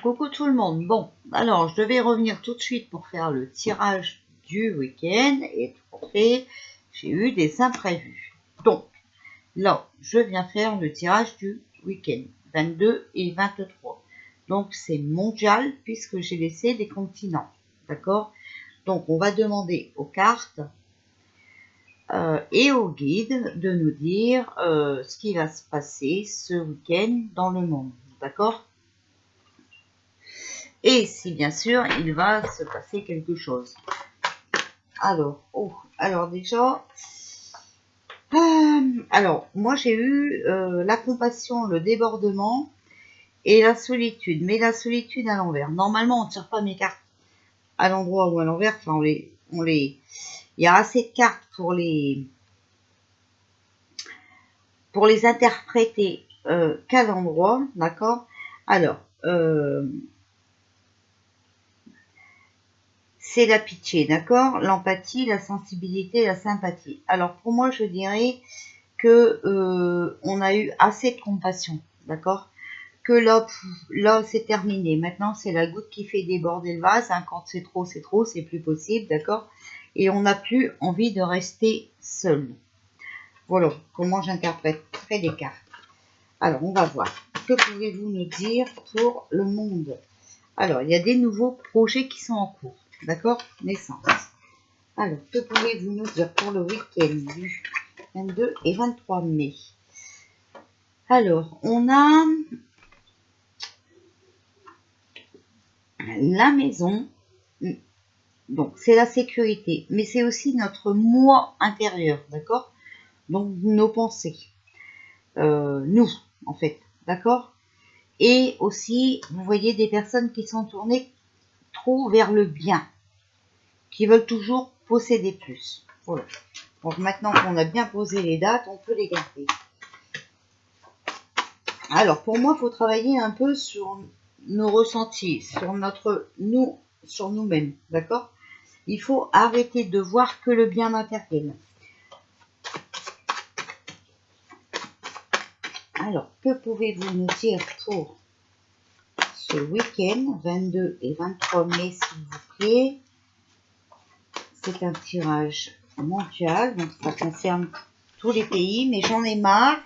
coucou tout le monde. Bon, alors je devais revenir tout de suite pour faire le tirage du week-end et tout à fait, j'ai eu des imprévus. Donc, là, je viens faire le tirage du week-end, 22 et 23. Donc, c'est mondial puisque j'ai laissé des continents, d'accord? Donc, on va demander aux cartes et au guide de nous dire ce qui va se passer ce week-end dans le monde, d'accord? Et si bien sûr il va se passer quelque chose. Alors déjà, alors moi j'ai eu la compassion, le débordement et la solitude, mais la solitude à l'envers. Normalement on tire pas mes cartes à l'endroit ou à l'envers, enfin il y a assez de cartes pour les interpréter qu'à l'endroit, d'accord? Alors c'est la pitié, d'accord? L'empathie, la sensibilité, la sympathie. Alors pour moi, je dirais que on a eu assez de compassion, d'accord? Que là c'est terminé. Maintenant, c'est la goutte qui fait déborder le vase. Hein. Quand c'est trop, c'est plus possible, d'accord? Et on n'a plus envie de rester seul. Voilà comment j'interpréterai les cartes. Alors, on va voir. Que pouvez-vous nous dire pour le monde? Alors, il y a des nouveaux projets qui sont en cours. D'accord? Naissance. Alors, que pouvez-vous nous dire pour le week-end du 22 et 23 mai? Alors, on a la maison. Donc, c'est la sécurité. Mais c'est aussi notre moi intérieur. D'accord? Donc, nos pensées. Nous, en fait. D'accord? Et aussi, vous voyez des personnes qui sont tournées trop vers le bien. Qui veulent toujours posséder plus. Voilà. Donc maintenant qu'on a bien posé les dates, on peut les garder. Alors pour moi, il faut travailler un peu sur nos ressentis, sur sur nous-mêmes, d'accord? Il faut arrêter de voir que le bien matériel. Alors, que pouvez-vous nous dire pour ce week-end, 22 et 23 mai, s'il vous plaît? C'est un tirage mondial, donc ça concerne tous les pays, mais j'en ai marre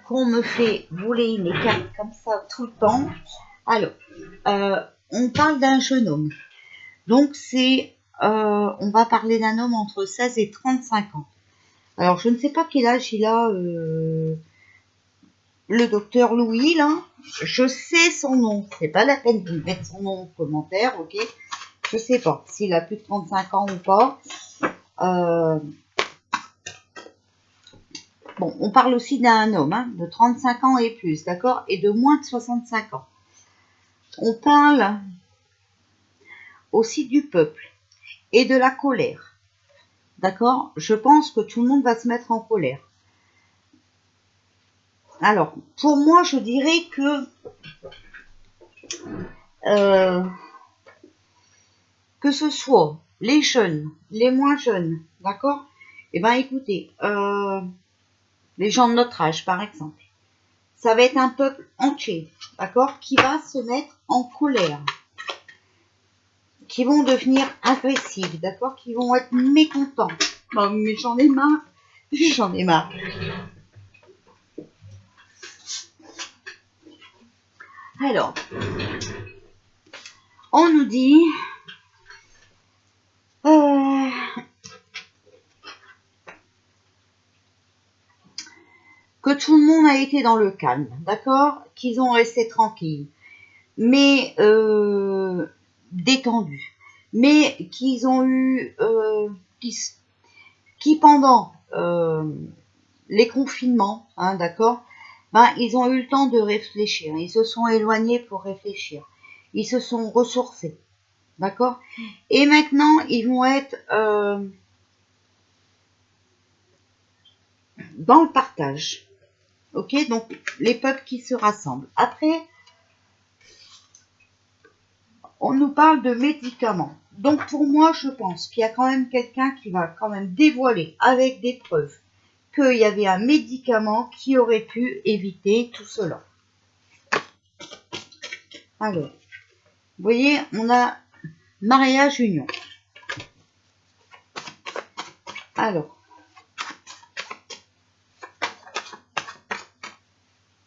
qu'on me fait rouler les cartes comme ça tout le temps. Alors, on parle d'un jeune homme. Donc, on va parler d'un homme entre 16 et 35 ans. Alors, je ne sais pas quel âge il a, le docteur Louis, là. Je sais son nom. C'est pas la peine de mettre son nom en commentaire, ok? Je sais pas s'il a plus de 35 ans ou pas. Bon, on parle aussi d'un homme hein, de 35 ans et plus, d'accord? Et de moins de 65 ans. On parle aussi du peuple et de la colère. D'accord? Je pense que tout le monde va se mettre en colère. Alors, pour moi, je dirais que ce soit les jeunes, les moins jeunes, d'accord? Eh bien, écoutez, les gens de notre âge, par exemple, ça va être un peuple entier, d'accord? Qui va se mettre en colère. Qui vont devenir agressifs, d'accord? Qui vont être mécontents. Oh, mais j'en ai marre. J'en ai marre. Alors, on nous dit que tout le monde a été dans le calme, d'accord? Qu'ils ont resté tranquilles, mais détendus, mais qu'ils ont eu, qui pendant les confinements, hein, d'accord? Ben, ils ont eu le temps de réfléchir. Ils se sont éloignés pour réfléchir. Ils se sont ressourcés. D'accord? Et maintenant, ils vont être dans le partage. Ok? Donc, les peuples qui se rassemblent. Après, on nous parle de médicaments. Donc, pour moi, je pense qu'il y a quand même quelqu'un qui va quand même dévoiler avec des preuves qu'il y avait un médicament qui aurait pu éviter tout cela. Alors, vous voyez, on a mariage union. Alors,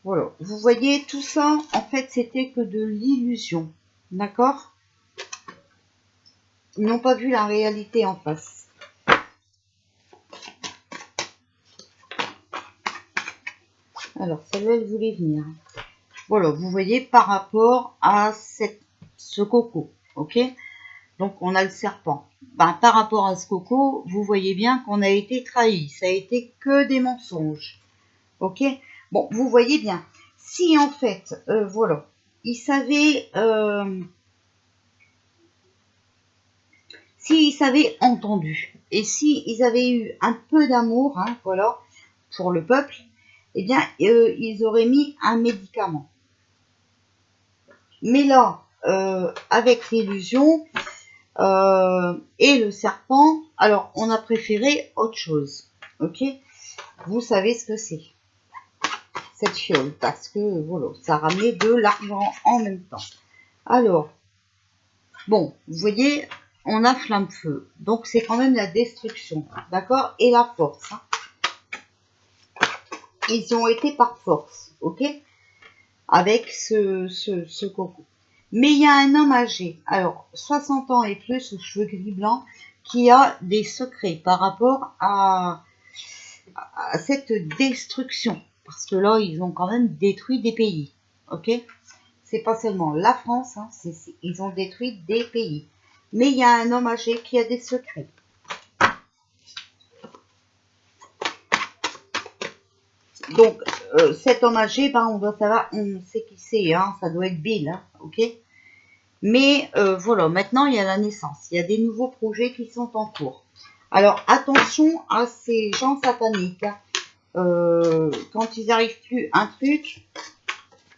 voilà, vous voyez, tout ça, en fait, c'était que de l'illusion, d'accord? Ils n'ont pas vu la réalité en face. Alors, celle-là, elle voulait venir. Voilà, vous voyez, par rapport à ce coco, ok? Donc, on a le serpent. Ben, par rapport à ce coco, vous voyez bien qu'on a été trahi. Ça a été que des mensonges, ok? Bon, vous voyez bien. Si, en fait, voilà, ils savaient... s'ils s'avaient entendu, et s'ils avaient eu un peu d'amour, hein, voilà, pour le peuple, eh bien, ils auraient mis un médicament. Mais là, avec l'illusion et le serpent, alors, on a préféré autre chose, ok? Vous savez ce que c'est, cette fiole, parce que, voilà, ça ramenait de l'argent en même temps. Alors, bon, vous voyez, on a flamme-feu, donc c'est quand même la destruction, d'accord? Et la force, hein. Ils ont été par force, ok? Avec ce coco. Mais il y a un homme âgé, alors 60 ans et plus, aux cheveux gris blancs, qui a des secrets par rapport à cette destruction. Parce que là, ils ont quand même détruit des pays, ok? C'est pas seulement la France, hein, ils ont détruit des pays. Mais il y a un homme âgé qui a des secrets. Donc, cet homme âgé, ben, on doit savoir, on sait qui c'est, hein, ça doit être Bill, hein, ok? Mais voilà, maintenant il y a la naissance, il y a des nouveaux projets qui sont en cours. Alors, attention à ces gens sataniques, hein. Quand ils n'arrivent plus un truc,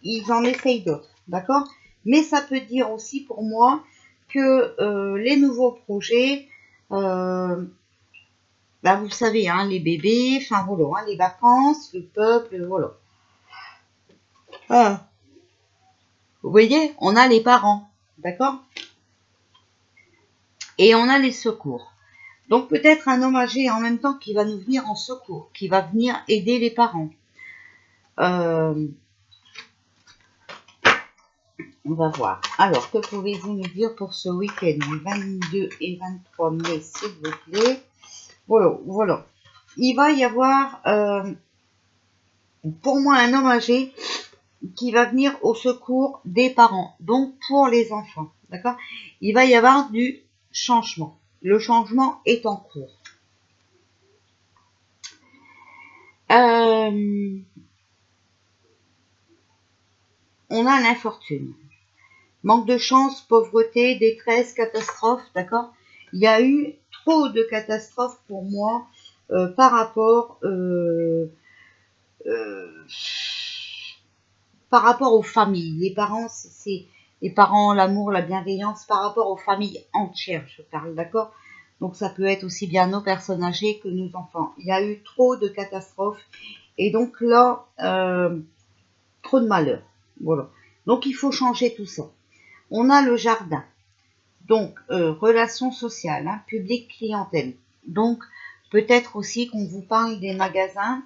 ils en essayent d'autres, d'accord? Mais ça peut dire aussi pour moi que les nouveaux projets, bah vous savez, hein, les bébés, enfin voilà, hein, les vacances, le peuple, voilà. Ah. Vous voyez, on a les parents, d'accord? Et on a les secours. Donc peut-être un homme âgé en même temps qui va nous venir en secours, qui va venir aider les parents. On va voir. Alors, que pouvez-vous nous dire pour ce week-end, 22 et 23 mai, s'il vous plaît? Voilà, voilà. Il va y avoir, pour moi, un homme âgé qui va venir au secours des parents, donc pour les enfants, d'accord? Il va y avoir du changement. Le changement est en cours. On a l'infortune. Manque de chance, pauvreté, détresse, catastrophe, d'accord? Il y a eu trop de catastrophes pour moi par rapport aux familles. Les parents, c'est les parents, l'amour, la bienveillance par rapport aux familles entières, je parle, d'accord? Donc ça peut être aussi bien nos personnes âgées que nos enfants. Il y a eu trop de catastrophes et donc là, trop de malheur. Voilà. Donc il faut changer tout ça. On a le jardin. Donc, relations sociales, hein, public, clientèle. Donc, peut-être aussi qu'on vous parle des magasins,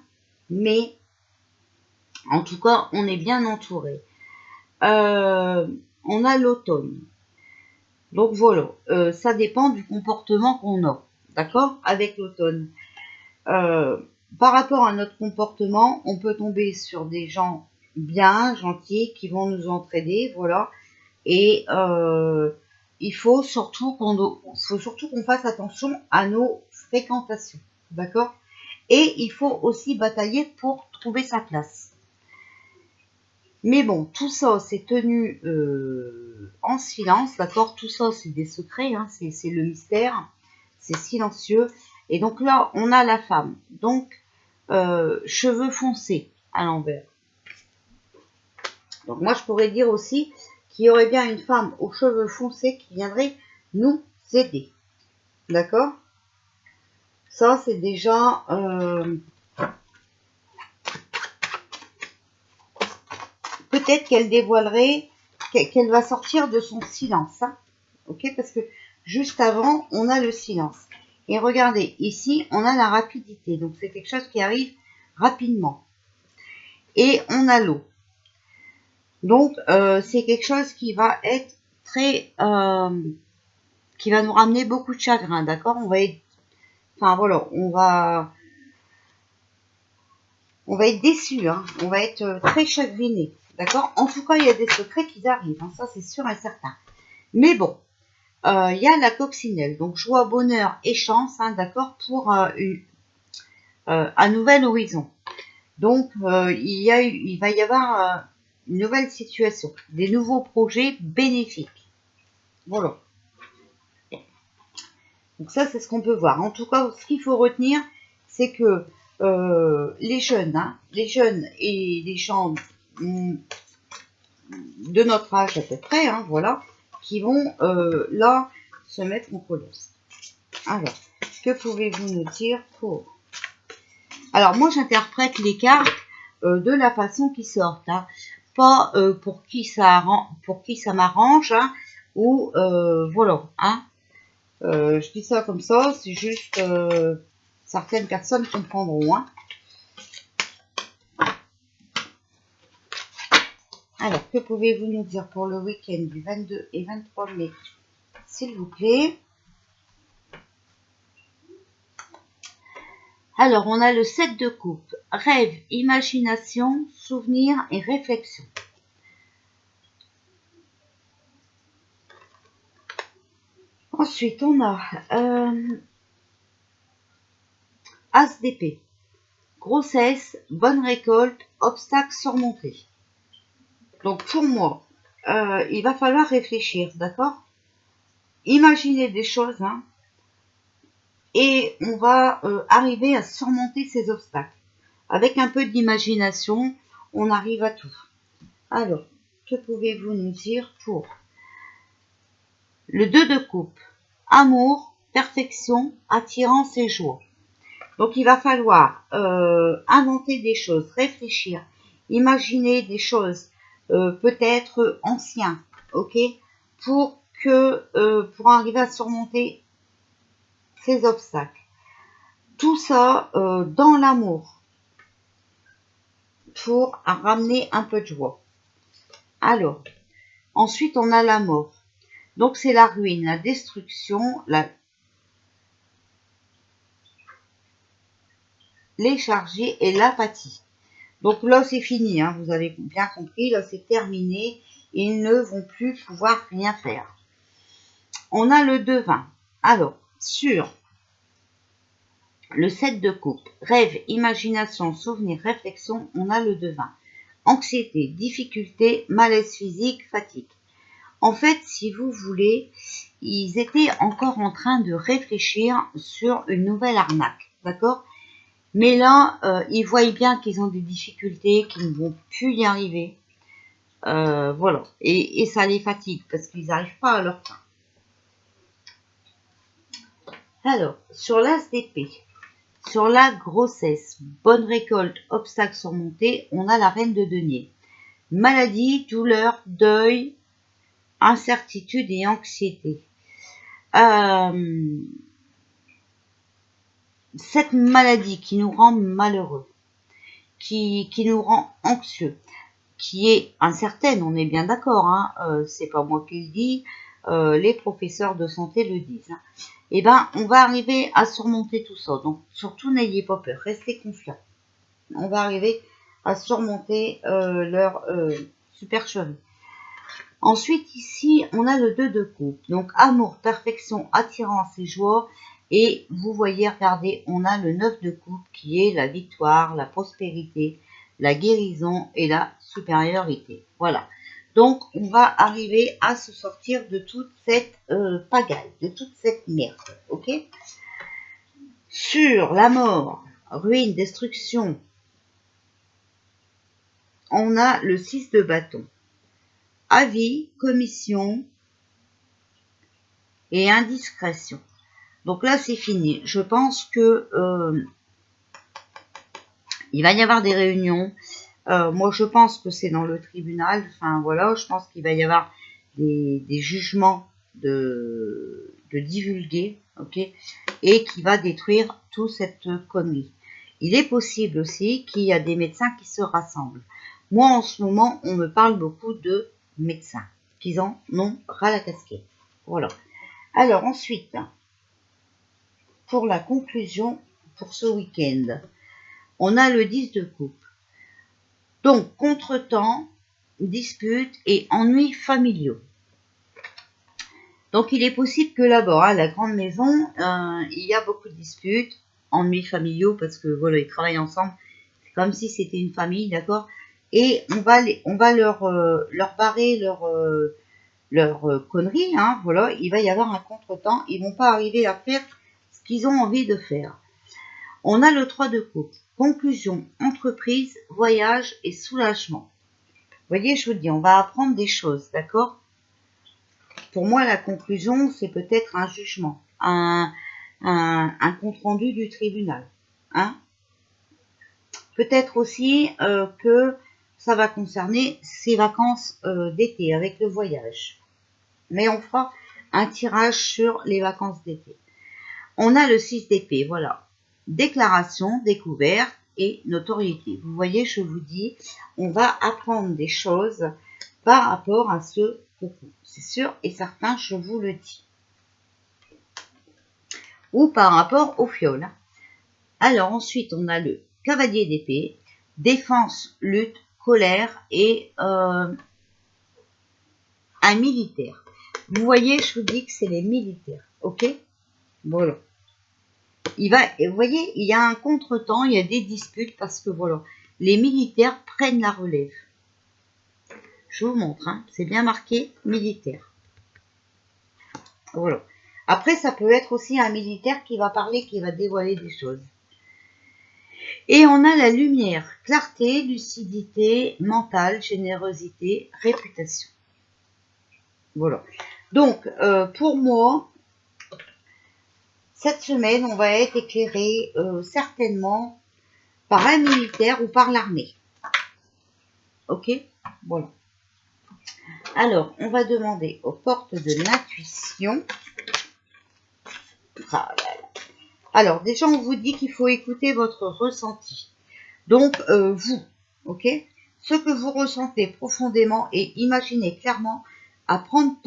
mais en tout cas, on est bien entouré. On a l'automne. Donc voilà, ça dépend du comportement qu'on a, d'accord? Avec l'automne. Par rapport à notre comportement, on peut tomber sur des gens bien, gentils, qui vont nous entraider, voilà. Et il faut surtout qu'on fasse attention à nos fréquentations, d'accord? Et il faut aussi batailler pour trouver sa place. Mais bon, tout ça, c'est tenu en silence, d'accord? Tout ça, c'est des secrets, hein, c'est le mystère, c'est silencieux. Et donc là, on a la femme, donc cheveux foncés à l'envers. Donc moi, je pourrais dire aussi qu'il y aurait bien une femme aux cheveux foncés qui viendrait nous aider. D'accord? Ça, c'est déjà peut-être qu'elle dévoilerait, qu'elle va sortir de son silence. Hein. Ok, parce que juste avant, on a le silence. Et regardez, ici, on a la rapidité. Donc, c'est quelque chose qui arrive rapidement. Et on a l'eau. Donc, c'est quelque chose qui va être très... qui va nous ramener beaucoup de chagrin, d'accord? On va être... Enfin, voilà, on va être déçu, hein. On va être très chagriné, d'accord? En tout cas, il y a des secrets qui arrivent, hein. Ça, c'est sûr et certain. Mais bon, il y a la coccinelle. Donc, joie, bonheur et chance, hein, d'accord? Pour un nouvel horizon. Donc, il va y avoir une nouvelle situation, des nouveaux projets bénéfiques. Voilà. Donc ça, c'est ce qu'on peut voir. En tout cas, ce qu'il faut retenir, c'est que les jeunes et les gens de notre âge à peu près, hein, voilà, qui vont là se mettre en colère. Alors, que pouvez-vous nous dire pour... Alors, moi, j'interprète les cartes de la façon qui sortent, hein. Pas pour qui ça m'arrange, hein, ou voilà, hein. Je dis ça comme ça, c'est juste certaines personnes comprendront, hein. Alors, que pouvez-vous nous dire pour le week-end du 22 et 23 mai, s'il vous plaît? Alors, on a le 7 de coupe, rêve, imagination, souvenir et réflexion. Ensuite, on a As d'épée, grossesse, bonne récolte, obstacle surmonté. Donc, pour moi, il va falloir réfléchir, d'accord? Imaginer des choses, hein, et on va arriver à surmonter ces obstacles. Avec un peu d'imagination, on arrive à tout. Alors, que pouvez-vous nous dire pour le 2 de coupe? Amour, perfection, attirance et joie. Donc, il va falloir inventer des choses, réfléchir, imaginer des choses peut-être anciennes, ok, pour arriver à surmonter ces obstacles. Tout ça dans l'amour pour ramener un peu de joie. Alors, ensuite, on a la mort. Donc, c'est la ruine, la destruction, les chargés et l'apathie. Donc là, c'est fini, hein, vous avez bien compris, là, c'est terminé. Ils ne vont plus pouvoir rien faire. On a le devin. Alors, sur le 7 de coupe, rêve, imagination, souvenir, réflexion, on a le devin. Anxiété, difficulté, malaise physique, fatigue. En fait, si vous voulez, ils étaient encore en train de réfléchir sur une nouvelle arnaque, d'accord? Mais là, ils voient bien qu'ils ont des difficultés, qu'ils ne vont plus y arriver. Voilà. Et ça les fatigue parce qu'ils n'arrivent pas à leur fin. Alors, sur l'as d'épée, sur la grossesse, bonne récolte, obstacle surmonté, on a la reine de denier. Maladie, douleur, deuil, incertitude et anxiété. Cette maladie qui nous rend malheureux, qui nous rend anxieux, qui est incertaine, on est bien d'accord, hein, c'est pas moi qui le dis, les professeurs de santé le disent. Hein. Eh ben, on va arriver à surmonter tout ça. Donc, surtout, n'ayez pas peur, restez confiants. On va arriver à surmonter leur supercherie. Ensuite, ici, on a le 2 de coupe. Donc, amour, perfection, attirance et joie. Et vous voyez, regardez, on a le 9 de coupe qui est la victoire, la prospérité, la guérison et la supériorité. Voilà. Donc, on va arriver à se sortir de toute cette pagaille, de toute cette merde. Ok? Sur la mort, ruine, destruction, on a le 6 de bâton. Avis, commission et indiscrétion. Donc là, c'est fini. Je pense que il va y avoir des réunions Moi, je pense que c'est dans le tribunal. Enfin, voilà, je pense qu'il va y avoir des jugements de divulguer, ok, et qui va détruire toute cette connerie. Il est possible aussi qu'il y a des médecins qui se rassemblent. Moi, en ce moment, on me parle beaucoup de médecins qui en ont ras la casquette. Voilà. Alors ensuite, pour la conclusion pour ce week-end, on a le 10 de coupe. Donc, contretemps, disputes et ennuis familiaux. Donc, il est possible que là-bas, à la grande maison, il y a beaucoup de disputes, ennuis familiaux, parce que voilà, ils travaillent ensemble. C'est comme si c'était une famille, d'accord? Et on va leur barrer leur conneries, hein, voilà. Il va y avoir un contretemps. Ils vont pas arriver à faire ce qu'ils ont envie de faire. On a le 3 de coupe. Conclusion, entreprise, voyage et soulagement. Vous voyez, je vous dis, on va apprendre des choses, d'accord? Pour moi, la conclusion, c'est peut-être un jugement, un compte-rendu du tribunal. Hein? Peut-être aussi que ça va concerner ces vacances d'été avec le voyage. Mais on fera un tirage sur les vacances d'été. On a le 6 d'épée, voilà. Déclaration, découverte et notoriété. Vous voyez, je vous dis, on va apprendre des choses par rapport à ce concours. C'est sûr et certain, je vous le dis. Ou par rapport au fiole. Alors ensuite, on a le cavalier d'épée, défense, lutte, colère et un militaire. Vous voyez, je vous dis que c'est les militaires, ok? Voilà. Vous voyez, il y a un contretemps, il y a des disputes parce que voilà, les militaires prennent la relève. Je vous montre, hein, c'est bien marqué militaire. Voilà. Après, ça peut être aussi un militaire qui va parler, qui va dévoiler des choses. Et on a la lumière, clarté, lucidité, mentale, générosité, réputation. Voilà. Donc, pour moi, cette semaine, on va être éclairé certainement par un militaire ou par l'armée. Ok? Voilà. Alors, on va demander aux portes de l'intuition. Ah, alors, déjà, on vous dit qu'il faut écouter votre ressenti. Donc, vous, ok? Ce que vous ressentez profondément et imaginez clairement à prendre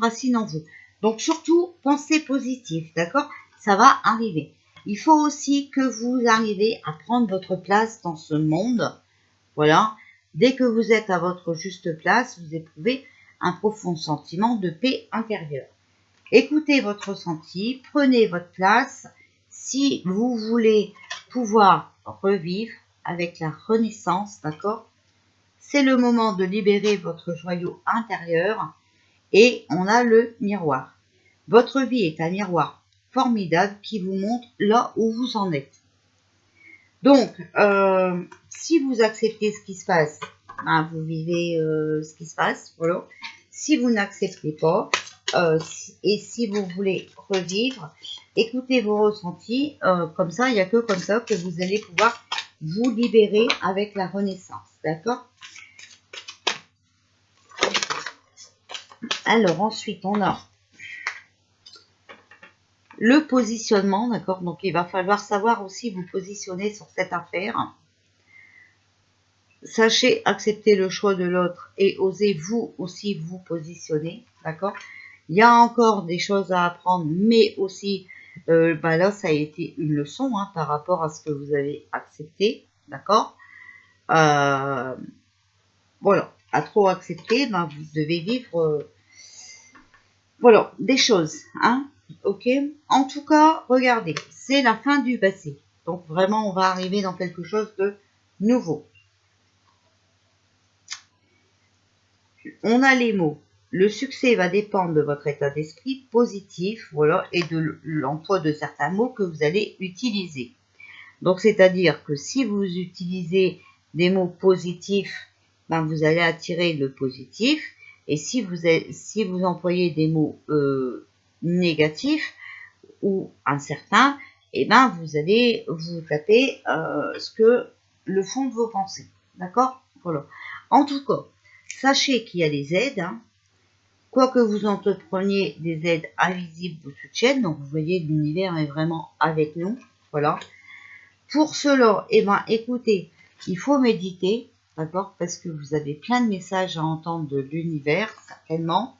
racine en vous. Donc, surtout, pensez positif, d'accord? Ça va arriver. Il faut aussi que vous arrivez à prendre votre place dans ce monde. Voilà. Dès que vous êtes à votre juste place, vous éprouvez un profond sentiment de paix intérieure. Écoutez votre ressenti, prenez votre place. Si vous voulez pouvoir revivre avec la renaissance, d'accord? C'est le moment de libérer votre joyau intérieur et on a le miroir. Votre vie est un miroir formidable qui vous montre là où vous en êtes. Donc, si vous acceptez ce qui se passe, ben, vous vivez ce qui se passe, voilà. Si vous n'acceptez pas, et si vous voulez revivre, écoutez vos ressentis, comme ça, il n'y a que comme ça que vous allez pouvoir vous libérer avec la renaissance, d'accord? Alors, ensuite, on a le positionnement, d'accord? Donc, il va falloir savoir aussi vous positionner sur cette affaire. Sachez accepter le choix de l'autre et osez vous aussi vous positionner, d'accord? Il y a encore des choses à apprendre, mais aussi, là, ça a été une leçon hein, par rapport à ce que vous avez accepté, d'accord? Voilà, à trop accepter, ben, vous devez vivre, voilà, des choses, hein? Ok? En tout cas, regardez, c'est la fin du passé. Donc, vraiment, on va arriver dans quelque chose de nouveau. On a les mots. Le succès va dépendre de votre état d'esprit positif, voilà, et de l'emploi de certains mots que vous allez utiliser. Donc, c'est-à-dire que si vous utilisez des mots positifs, ben, vous allez attirer le positif. Et si vous employez des mots négatifs ou incertains, eh ben, vous allez vous taper ce que le fond de vos pensées. D'accord? Voilà. En tout cas, sachez qu'il y a des aides. Hein. Quoi que vous entrepreniez, des aides invisibles vous soutiennent. Donc, vous voyez, l'univers est vraiment avec nous. Voilà. Pour cela, eh ben, écoutez, il faut méditer, d'accord? Parce que vous avez plein de messages à entendre de l'univers, certainement.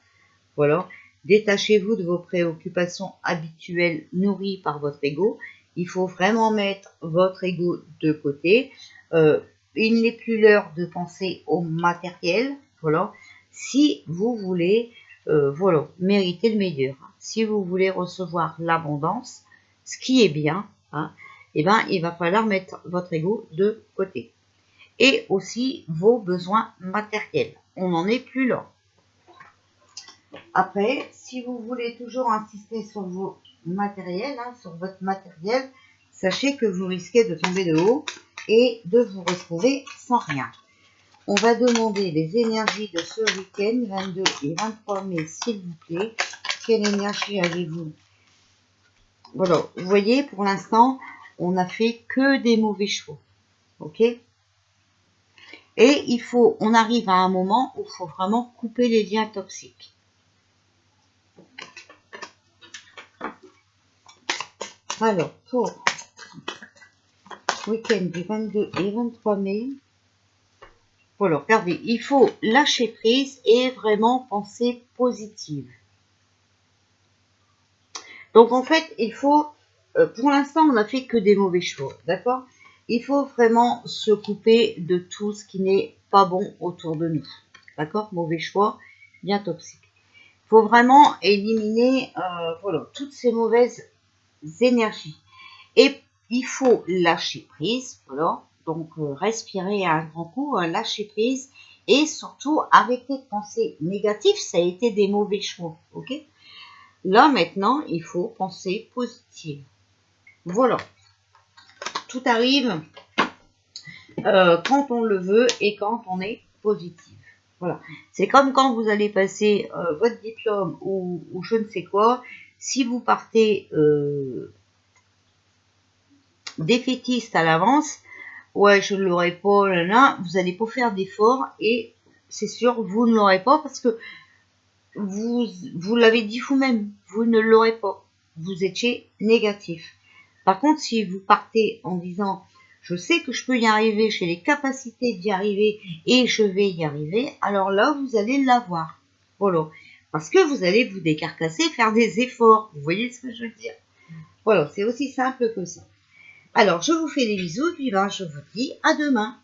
Voilà. Détachez-vous de vos préoccupations habituelles nourries par votre ego. Il faut vraiment mettre votre ego de côté. Il n'est plus l'heure de penser au matériel. Voilà. Si vous voulez, voilà, mériter le meilleur. Si vous voulez recevoir l'abondance, ce qui est bien, hein, eh ben, il va falloir mettre votre ego de côté. Et aussi vos besoins matériels. On n'en est plus là. Après, si vous voulez toujours insister sur vos matériels, hein, sur votre matériel, sachez que vous risquez de tomber de haut et de vous retrouver sans rien. On va demander les énergies de ce week-end, 22 et 23 mai, s'il vous plaît. Quelle énergie avez-vous? Voilà, vous voyez, pour l'instant, on n'a fait que des mauvais chevaux. Ok? Et on arrive à un moment où il faut vraiment couper les liens toxiques. Alors, pour week-end du 22 et 23 mai, voilà, regardez, il faut lâcher prise et vraiment penser positive. Donc, en fait, il faut, pour l'instant, on n'a fait que des mauvais chevaux, d'accord? Il faut vraiment se couper de tout ce qui n'est pas bon autour de nous, d'accord? Mauvais choix, bien toxique. Il faut vraiment éliminer, voilà, toutes ces mauvaises énergies. Et il faut lâcher prise, voilà. Donc, respirer à un grand coup, lâcher prise. Et surtout, arrêter de penser négatif, ça a été des mauvais choix, ok? Là, maintenant, il faut penser positif. Voilà. Tout arrive quand on le veut et quand on est positif. Voilà. C'est comme quand vous allez passer votre diplôme ou je ne sais quoi. Si vous partez défaitiste à l'avance, ouais, je ne l'aurai pas, là, vous n'allez pas faire d'efforts et c'est sûr, vous ne l'aurez pas parce que vous l'avez dit vous-même, vous ne l'aurez pas. Vous étiez négatif. Par contre, si vous partez en disant, je sais que je peux y arriver, j'ai les capacités d'y arriver et je vais y arriver, alors là, vous allez l'avoir. Voilà. Parce que vous allez vous décarcasser, faire des efforts. Vous voyez ce que je veux dire? Voilà, c'est aussi simple que ça. Alors, je vous fais des bisous, puis ben, je vous dis à demain.